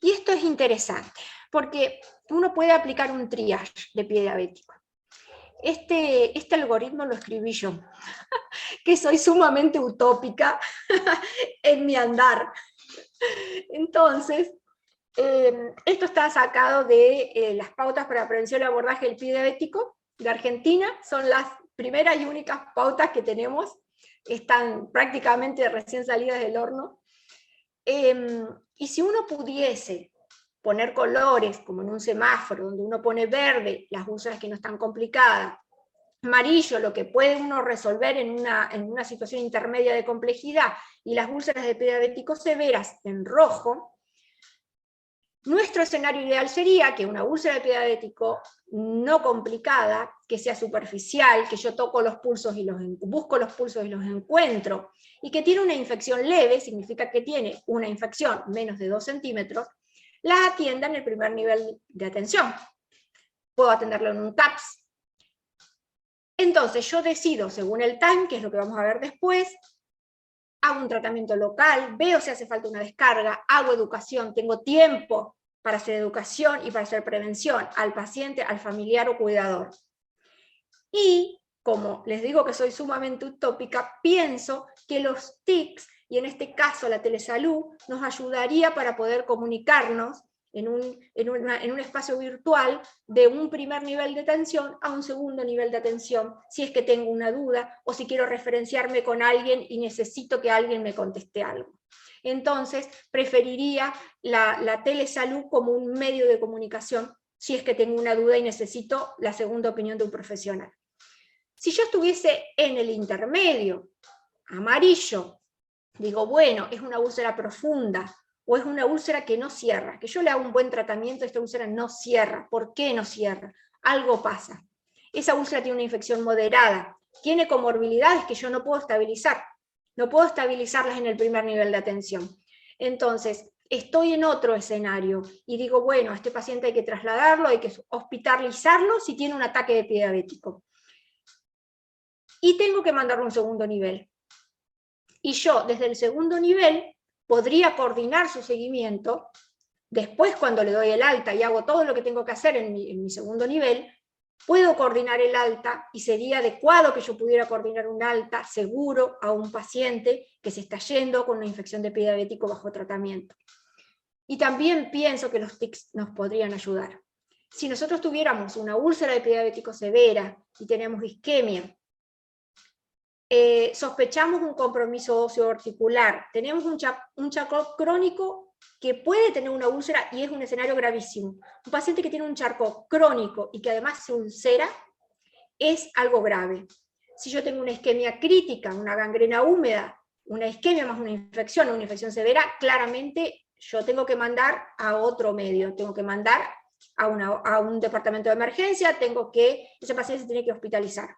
Y esto es interesante, porque uno puede aplicar un triage de pie diabético. Este algoritmo lo escribí yo, que soy sumamente utópica en mi andar. Entonces, esto está sacado de las pautas para prevención y abordaje del pie diabético de Argentina, son las primeras y únicas pautas que tenemos, están prácticamente recién salidas del horno. Y si uno pudiese poner colores, como en un semáforo, donde uno pone verde las úlceras que no están complicadas, amarillo lo que puede uno resolver en una situación intermedia de complejidad, y las úlceras de pie diabético severas en rojo, nuestro escenario ideal sería que una úlcera de pie diabético no complicada, que sea superficial, que yo toco los pulsos y busco los pulsos y los encuentro, y que tiene una infección leve, significa que tiene una infección menos de 2 centímetros, la atienda en el primer nivel de atención. Puedo atenderlo en un TAPS. Entonces yo decido, según el time, que es lo que vamos a ver después, hago un tratamiento local, veo si hace falta una descarga, hago educación, tengo tiempo para hacer educación y para hacer prevención al paciente, al familiar o cuidador. Y, como les digo que soy sumamente utópica, pienso que los TICs, y en este caso la telesalud, nos ayudaría para poder comunicarnos en un espacio virtual de un primer nivel de atención a un segundo nivel de atención, si es que tengo una duda, o si quiero referenciarme con alguien y necesito que alguien me conteste algo. Entonces, preferiría la telesalud como un medio de comunicación, si es que tengo una duda y necesito la segunda opinión de un profesional. Si yo estuviese en el intermedio, amarillo, digo, bueno, es una úlcera profunda, o es una úlcera que no cierra, que yo le hago un buen tratamiento, esta úlcera no cierra. ¿Por qué no cierra? Algo pasa. Esa úlcera tiene una infección moderada, tiene comorbilidades que yo no puedo estabilizar, no puedo estabilizarlas en el primer nivel de atención. Entonces, estoy en otro escenario y digo, bueno, a este paciente hay que trasladarlo, hay que hospitalizarlo si tiene un ataque de pie diabético. Y tengo que mandarlo a un segundo nivel. Y yo, desde el segundo nivel, podría coordinar su seguimiento. Después, cuando le doy el alta y hago todo lo que tengo que hacer en mi segundo nivel, puedo coordinar el alta, y sería adecuado que yo pudiera coordinar un alta seguro a un paciente que se está yendo con una infección de pie diabético bajo tratamiento. Y también pienso que los TICs nos podrían ayudar. Si nosotros tuviéramos una úlcera de pie diabético severa y tenemos isquemia, sospechamos un compromiso óseo articular, tenemos un charcot crónico que puede tener una úlcera y es un escenario gravísimo. Un paciente que tiene un charcot crónico y que además se ulcera es algo grave. Si yo tengo una isquemia crítica, una gangrena húmeda, una isquemia más una infección severa, claramente yo tengo que mandar a otro medio, tengo que mandar a un departamento de emergencia, ese paciente se tiene que hospitalizar.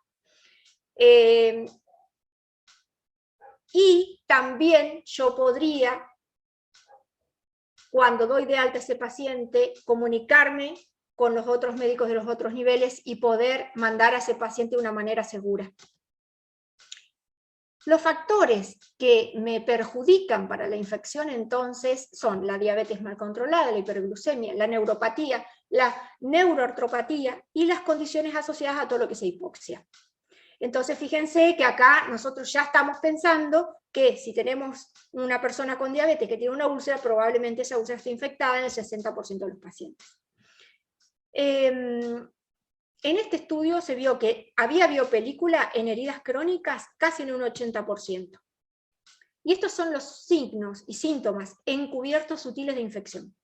Y también yo podría, cuando doy de alta a ese paciente, comunicarme con los otros médicos de los otros niveles y poder mandar a ese paciente de una manera segura. Los factores que me perjudican para la infección entonces son la diabetes mal controlada, la hiperglucemia, la neuropatía, la neuroartropatía y las condiciones asociadas a todo lo que es hipoxia. Entonces fíjense que acá nosotros ya estamos pensando que si tenemos una persona con diabetes que tiene una úlcera, probablemente esa úlcera esté infectada en el 60% de los pacientes. En este estudio se vio que había biopelícula en heridas crónicas casi en un 80%. Y estos son los signos y síntomas encubiertos sutiles de infección.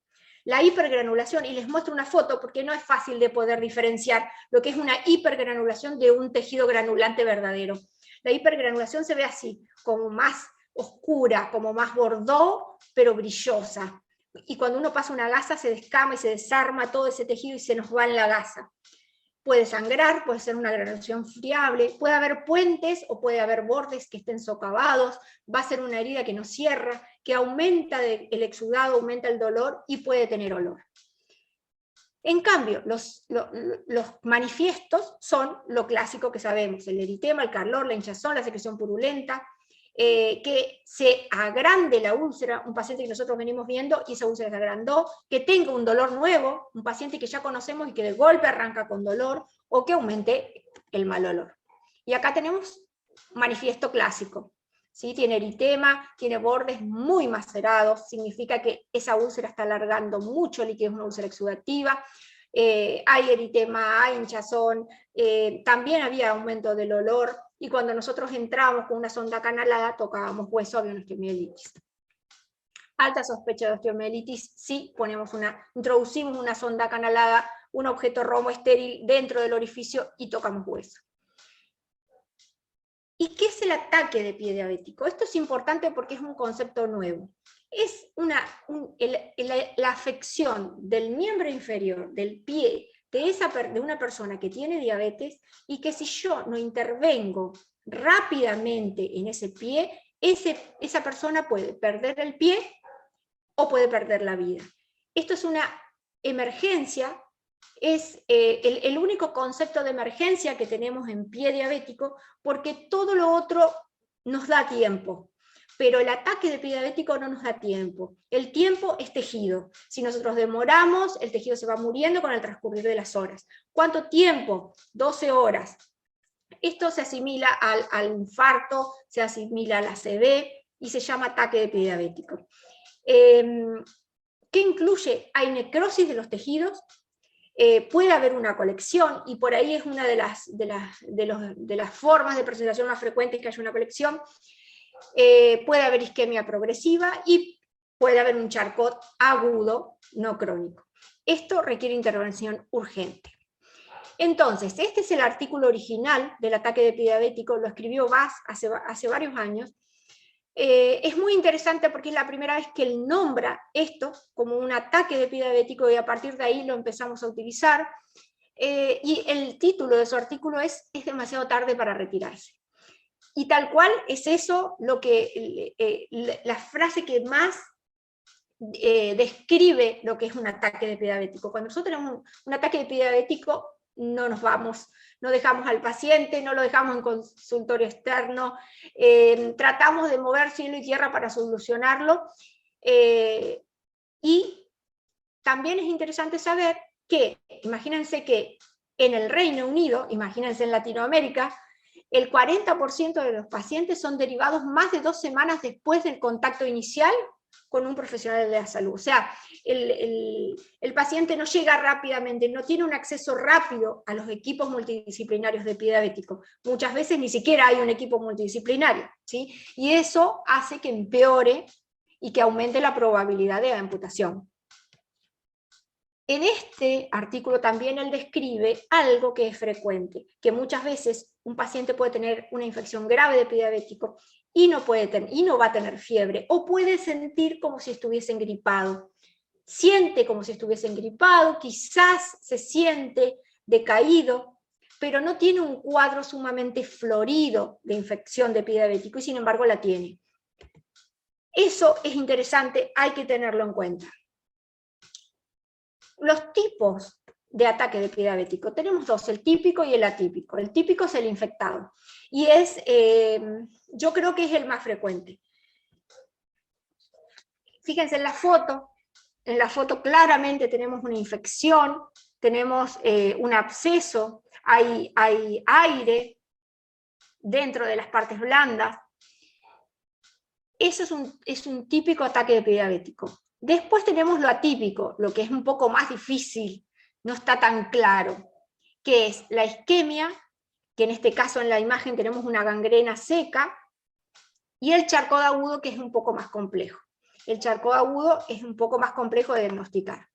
La hipergranulación, y les muestro una foto porque no es fácil de poder diferenciar lo que es una hipergranulación de un tejido granulante verdadero. La hipergranulación se ve así, como más oscura, como más bordó, pero brillosa. Y cuando uno pasa una gasa se descama y se desarma todo ese tejido y se nos va en la gasa. Puede sangrar, puede ser una granulación friable, puede haber puentes o puede haber bordes que estén socavados, va a ser una herida que no cierra, que aumenta el exudado, aumenta el dolor y puede tener olor. En cambio, los manifiestos son lo clásico que sabemos, el eritema, el calor, la hinchazón, la secreción purulenta, que se agrande la úlcera, un paciente que nosotros venimos viendo y esa úlcera se agrandó, que tenga un dolor nuevo, un paciente que ya conocemos y que de golpe arranca con dolor, o que aumente el mal olor. Y acá tenemos manifiesto clásico, ¿sí? Tiene eritema, tiene bordes muy macerados, significa que esa úlcera está alargando mucho líquido, es una úlcera exudativa, hay eritema, hay hinchazón, también había aumento del olor, y cuando nosotros entramos con una sonda canalada, tocábamos hueso, había una osteomielitis. Alta sospecha de osteomielitis, sí, introducimos una sonda canalada, un objeto romo estéril dentro del orificio y tocamos hueso. ¿Y qué es el ataque de pie diabético? Esto es importante porque es un concepto nuevo. Es la afección del miembro inferior, del pie, de una persona que tiene diabetes, y que si yo no intervengo rápidamente en ese pie, esa persona puede perder el pie o puede perder la vida. Esto es una emergencia, es el único concepto de emergencia que tenemos en pie diabético, porque todo lo otro nos da tiempo, pero el ataque de pie diabético no nos da tiempo. El tiempo es tejido. Si nosotros demoramos, el tejido se va muriendo con el transcurrir de las horas. ¿Cuánto tiempo? 12 horas. Esto se asimila al infarto, se asimila a la ACV y se llama ataque de pie diabético. ¿Qué incluye? Hay necrosis de los tejidos, puede haber una colección, y por ahí es una de las formas de presentación más frecuentes que haya una colección. Puede haber isquemia progresiva y puede haber un Charcot agudo, no crónico. Esto requiere intervención urgente. Entonces, este es el artículo original del ataque de pie diabético, lo escribió Bass hace varios años. Es muy interesante porque es la primera vez que él nombra esto como un ataque de pie diabético, y a partir de ahí lo empezamos a utilizar. Y el título de su artículo es demasiado tarde para retirarse. Y tal cual es eso la frase que más describe lo que es un ataque de pie diabético. Cuando nosotros tenemos un ataque de pie diabético, no nos vamos, no dejamos al paciente, no lo dejamos en consultorio externo, tratamos de mover cielo y tierra para solucionarlo, y también es interesante saber que, imagínense que en el Reino Unido, imagínense en Latinoamérica, el 40% de los pacientes son derivados más de 2 semanas después del contacto inicial con un profesional de la salud. O sea, el paciente no llega rápidamente, no tiene un acceso rápido a los equipos multidisciplinarios de pie diabético. Muchas veces ni siquiera hay un equipo multidisciplinario, ¿sí? Y eso hace que empeore y que aumente la probabilidad de amputación. En este artículo también él describe algo que es frecuente, que muchas veces un paciente puede tener una infección grave de pie diabético y no va a tener fiebre, o puede sentir como si estuviese engripado. Siente como si estuviese engripado, quizás se siente decaído, pero no tiene un cuadro sumamente florido de infección de pie diabético, y sin embargo la tiene. Eso es interesante, hay que tenerlo en cuenta. Los tipos de ataque de pie diabético, tenemos dos, el típico y el atípico. El típico es el infectado, y yo creo que es el más frecuente. Fíjense en la foto claramente tenemos una infección, tenemos un absceso, hay aire dentro de las partes blandas. Eso es un típico ataque de pie diabético. Después tenemos lo atípico, lo que es un poco más difícil, no está tan claro, que es la isquemia, que en este caso en la imagen tenemos una gangrena seca, y el Charcot agudo, que es un poco más complejo. El Charcot agudo es un poco más complejo de diagnosticar.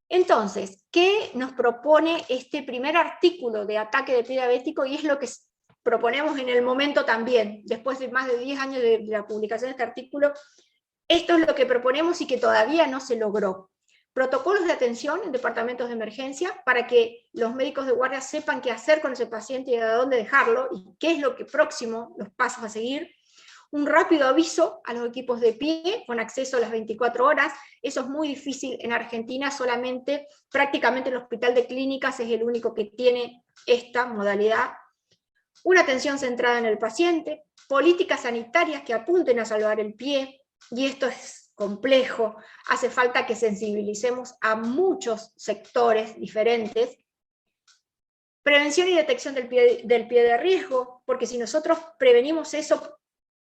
Entonces, ¿qué nos propone este primer artículo de ataque de pie diabético? Y es lo que proponemos en el momento también, después de más de 10 años de la publicación de este artículo. Esto es lo que proponemos y que todavía no se logró. Protocolos de atención en departamentos de emergencia para que los médicos de guardia sepan qué hacer con ese paciente y a dónde dejarlo, y qué es lo que próximo, los pasos a seguir. Un rápido aviso a los equipos de pie con acceso a las 24 horas. Eso es muy difícil en Argentina, prácticamente el Hospital de Clínicas es el único que tiene esta modalidad. una atención centrada en el paciente, políticas sanitarias que apunten a salvar el pie, y esto es complejo, hace falta que sensibilicemos a muchos sectores diferentes, prevención y detección del pie de riesgo, porque si nosotros prevenimos eso,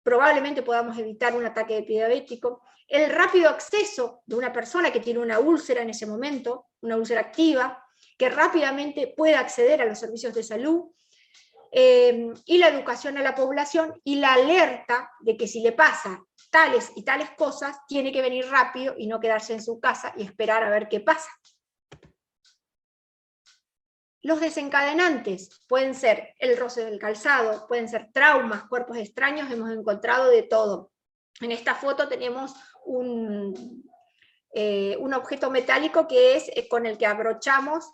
probablemente podamos evitar un ataque de pie diabético, el rápido acceso de una persona que tiene una úlcera en ese momento, una úlcera activa, que rápidamente pueda acceder a los servicios de salud, y la educación a la población y la alerta de que si le pasa tales y tales cosas, tiene que venir rápido y no quedarse en su casa y esperar a ver qué pasa. Los desencadenantes pueden ser el roce del calzado, pueden ser traumas, cuerpos extraños, hemos encontrado de todo. En esta foto tenemos un objeto metálico que es con el que abrochamos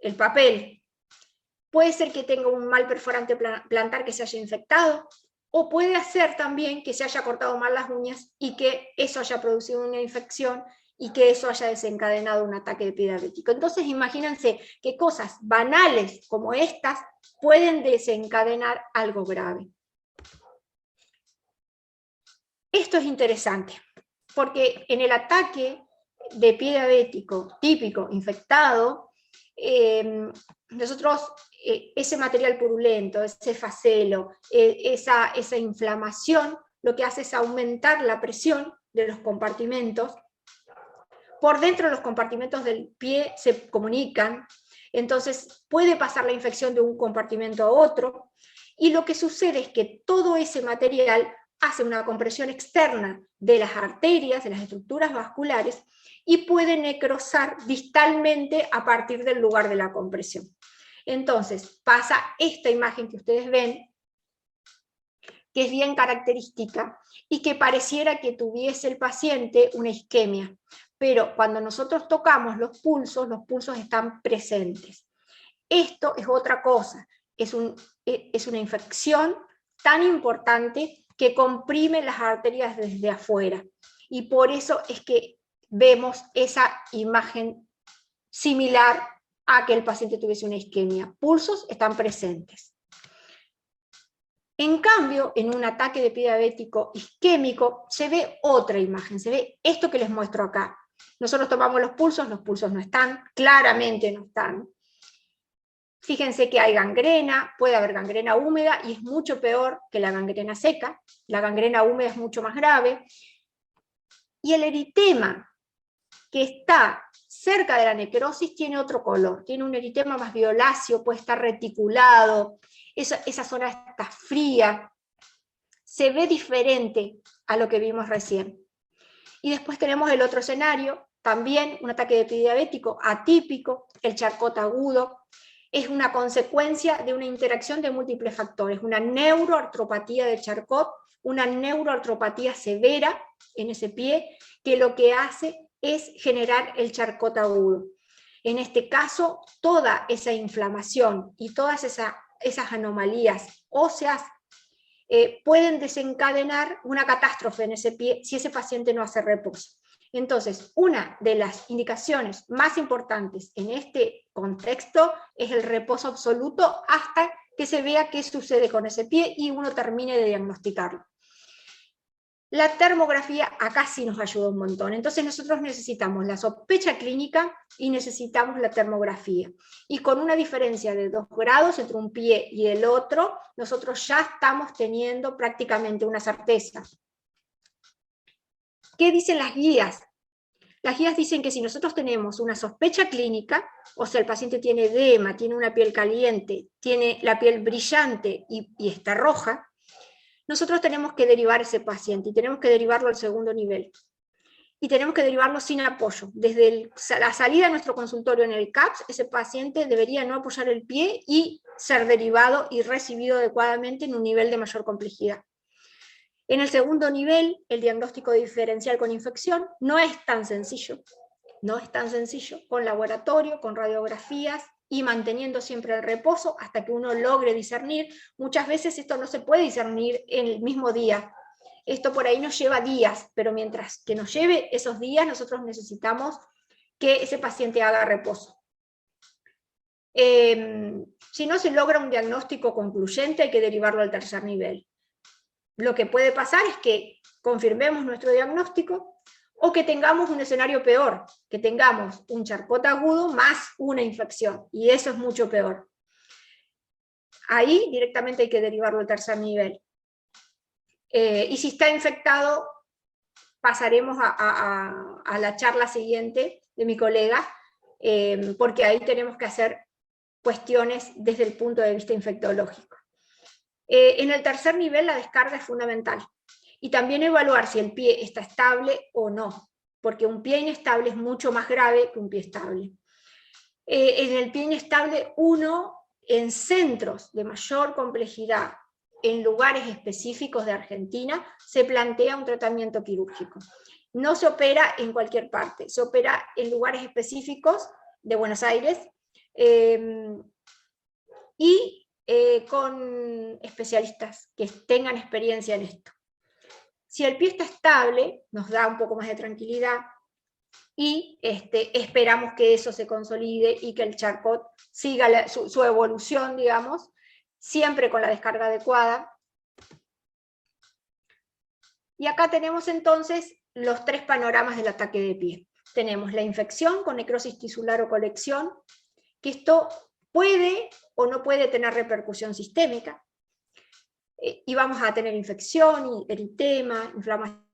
el papel. Puede ser que tenga un mal perforante plantar que se haya infectado, o puede ser también que se haya cortado mal las uñas y que eso haya producido una infección y que eso haya desencadenado un ataque de pie diabético. Entonces imagínense que cosas banales como estas pueden desencadenar algo grave. Esto es interesante, porque en el ataque de pie diabético típico, infectado, nosotros ese material purulento, ese facelo, esa inflamación, lo que hace es aumentar la presión de los compartimentos. Por dentro de los compartimentos del pie se comunican, entonces puede pasar la infección de un compartimento a otro, y lo que sucede es que todo ese material hace una compresión externa de las arterias, de las estructuras vasculares, y puede necrosar distalmente a partir del lugar de la compresión. Entonces pasa esta imagen que ustedes ven, que es bien característica, y que pareciera que tuviese el paciente una isquemia, pero cuando nosotros tocamos los pulsos están presentes. Esto es otra cosa, es una infección tan importante que comprime las arterias desde afuera, y por eso es que vemos esa imagen similar a que el paciente tuviese una isquemia. Pulsos están presentes. En cambio, en un ataque de pie diabético isquémico se ve otra imagen, se ve esto que les muestro acá. Nosotros tomamos los pulsos no están, claramente no están. Fíjense que hay gangrena, puede haber gangrena húmeda, y es mucho peor que la gangrena seca. La gangrena húmeda es mucho más grave. Y el eritema que está cerca de la necrosis tiene otro color, tiene un eritema más violáceo, puede estar reticulado, esa zona está fría, se ve diferente a lo que vimos recién. Y después tenemos el otro escenario, también un ataque de pie diabético atípico, el Charcot agudo, es una consecuencia de una interacción de múltiples factores, una neuroartropatía de Charcot, una neuroartropatía severa en ese pie, que lo que hace es generar el Charcot agudo. En este caso, toda esa inflamación y todas esas anomalías óseas pueden desencadenar una catástrofe en ese pie si ese paciente no hace reposo. Entonces, una de las indicaciones más importantes en este contexto es el reposo absoluto hasta que se vea qué sucede con ese pie y uno termine de diagnosticarlo. La termografía acá sí nos ayuda un montón, entonces nosotros necesitamos la sospecha clínica y necesitamos la termografía. Y con una diferencia de 2 grados entre un pie y el otro, nosotros ya estamos teniendo prácticamente una certeza. ¿Qué dicen las guías? Las guías dicen que si nosotros tenemos una sospecha clínica, o sea, el paciente tiene edema, tiene una piel caliente, tiene la piel brillante y está roja, nosotros tenemos que derivar a ese paciente y tenemos que derivarlo al segundo nivel. Y tenemos que derivarlo sin apoyo. Desde la salida de nuestro consultorio en el CAPS, ese paciente debería no apoyar el pie y ser derivado y recibido adecuadamente en un nivel de mayor complejidad. En el segundo nivel, el diagnóstico diferencial con infección no es tan sencillo. No es tan sencillo, con laboratorio, con radiografías, y manteniendo siempre el reposo hasta que uno logre discernir. Muchas veces esto no se puede discernir en el mismo día. Esto por ahí nos lleva días, pero mientras que nos lleve esos días, nosotros necesitamos que ese paciente haga reposo. Si no se logra un diagnóstico concluyente, hay que derivarlo al tercer nivel. Lo que puede pasar es que confirmemos nuestro diagnóstico, o que tengamos un escenario peor, que tengamos un Charcot agudo más una infección, y eso es mucho peor. Ahí directamente hay que derivarlo al tercer nivel. Y si está infectado, pasaremos a la charla siguiente de mi colega, porque ahí tenemos que hacer cuestiones desde el punto de vista infectológico. En el tercer nivel la descarga es fundamental. Y también evaluar si el pie está estable o no, porque un pie inestable es mucho más grave que un pie estable. En el pie inestable, en centros de mayor complejidad, en lugares específicos de Argentina, se plantea un tratamiento quirúrgico. No se opera en cualquier parte, se opera en lugares específicos de Buenos Aires, y con especialistas que tengan experiencia en esto. Si el pie está estable, nos da un poco más de tranquilidad, y esperamos que eso se consolide y que el Charcot siga su evolución, digamos, siempre con la descarga adecuada. Y acá tenemos entonces los tres panoramas del ataque de pie. Tenemos la infección con necrosis tisular o colección, que esto puede o no puede tener repercusión sistémica, y vamos a tener infección, eritema, inflamación,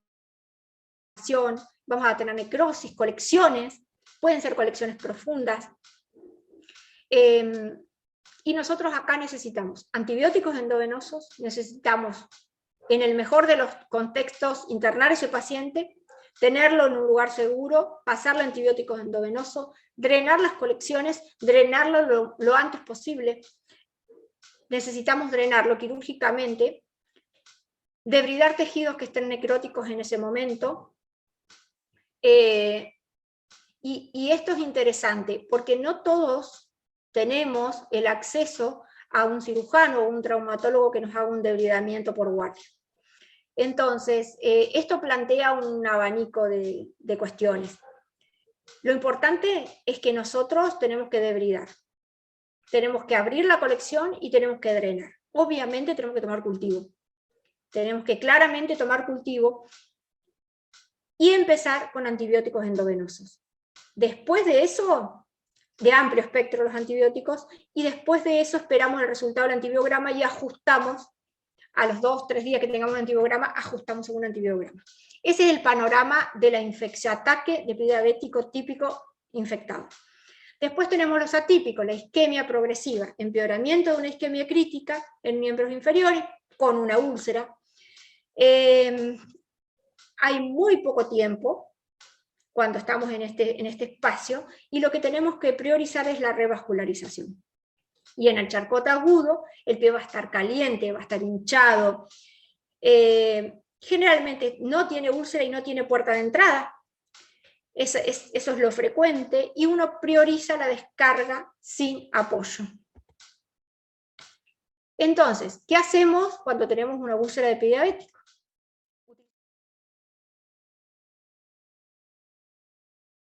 vamos a tener necrosis, colecciones, pueden ser colecciones profundas, y nosotros acá necesitamos antibióticos endovenosos, necesitamos, en el mejor de los contextos, internar a ese paciente, tenerlo en un lugar seguro, pasarle antibióticos endovenosos, drenar las colecciones, drenarlo lo antes posible. Necesitamos drenarlo quirúrgicamente, debridar tejidos que estén necróticos en ese momento. Y esto es interesante, porque no todos tenemos el acceso a un cirujano o un traumatólogo que nos haga un debridamiento por guardia. Entonces, esto plantea un abanico de cuestiones. Lo importante es que nosotros tenemos que debridar. Tenemos que abrir la colección y tenemos que drenar. Obviamente tenemos que tomar cultivo. Tenemos que claramente tomar cultivo y empezar con antibióticos endovenosos. Después de eso, de amplio espectro los antibióticos, y después de eso esperamos el resultado del antibiograma y ajustamos, a los 2-3 días que tengamos un antibiograma, ajustamos un antibiograma. Ese es el panorama de la infección, ataque de pie diabético típico infectado. Después tenemos los atípicos, la isquemia progresiva, empeoramiento de una isquemia crítica en miembros inferiores, con una úlcera. Hay muy poco tiempo cuando estamos en este espacio, y lo que tenemos que priorizar es la revascularización. Y en el Charcot agudo, el pie va a estar caliente, va a estar hinchado, generalmente no tiene úlcera y no tiene puerta de entrada, eso es lo frecuente, y uno prioriza la descarga sin apoyo. Entonces, ¿qué hacemos cuando tenemos una úlcera de pie diabético?